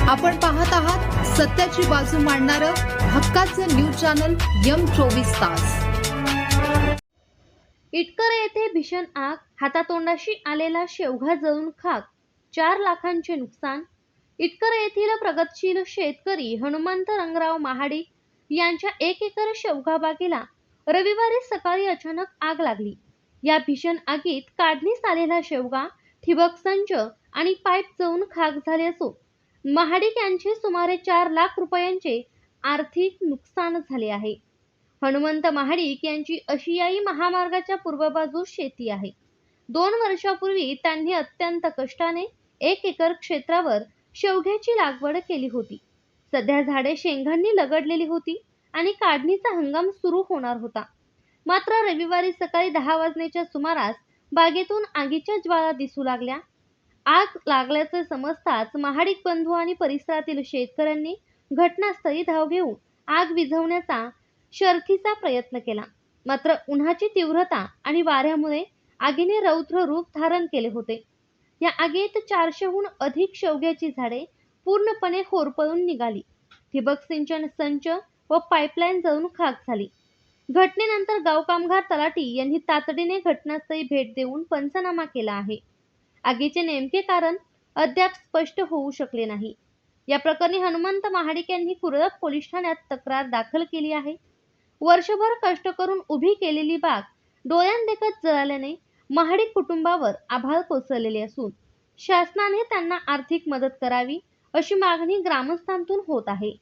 आपण पाहत आहात सत्याची बाजू मांडणारं हक्काचं न्यूज चॅनल M24 तास। इटकर येथे भीषण आग, हातातोंडाशी आलेला शेवगा जळून खाक, 4 लाखांचे नुकसान। इटकर येथील प्रगतशील शेतकरी हनुमंत रंगराव महाडिक यांच्या 1 एकर शेवगा बागेला रविवारी सकाळी अचानक आग लागली। या भीषण आगीत काढणीस आलेला शेवगा, ठिबक संच आणि पाईप जळून खाक झाले असून महाडिक यांचे सुमारे 4 लाख रुपयांचे आर्थिक नुकसान झाले आहे। हनुमंत महाडिक यांची आशियाई महामार्गाच्या पूर्व बाजूस शेती आहे। 2 वर्षापूर्वी त्यांनी अत्यंत कष्टाने 1 एकर क्षेत्रावर शेवग्याची लागवड केली होती। सध्या झाडे शेंगांनी लगडलेली होती आणि काढणीचा हंगाम सुरू होणार होता। मात्र रविवारी सकाळी 10 वाजण्याच्या सुमारास बागेतून आगीच्या ज्वाळा दिसू लागल्या। आग लागल्याचे समजताच महाडिक बंधू आणि परिसरातील शेतकऱ्यांनी घटनास्थळी धाव घेऊन आग विझवण्याचा शर्थीचा प्रयत्न केला। मात्र उन्हाची तीव्रता आणि वाऱ्यामुळे आगीने रौद्र रूप धारण केले होते। या आगीत 400हून अधिक शेवग्याची झाडे पूर्णपणे होरपळून निघाली। ठिबक सिंचन संच व पाईपलाईन जळून खाक झाली। घटनेनंतर गाव कामगार तलाठी यांनी तातडीने घटनास्थळी भेट देऊन पंचनामा केला आहे। आगीचे नेमके कारण अद्याप स्पष्ट होऊ शकले नाही। या प्रकरणी हनुमंत महाडिक यांनी कुरळप पोलीस ठाण्यात तक्रार दाखल केली आहे। वर्षभर कष्ट करून उभी केलेली बाग डोळ्यांदेखत जळाल्याने महाडिक कुटुंबावर आभाळ कोसळलेले असून शासनाने त्यांना आर्थिक मदत करावी अशी मागणी ग्रामस्थांतून होत आहे।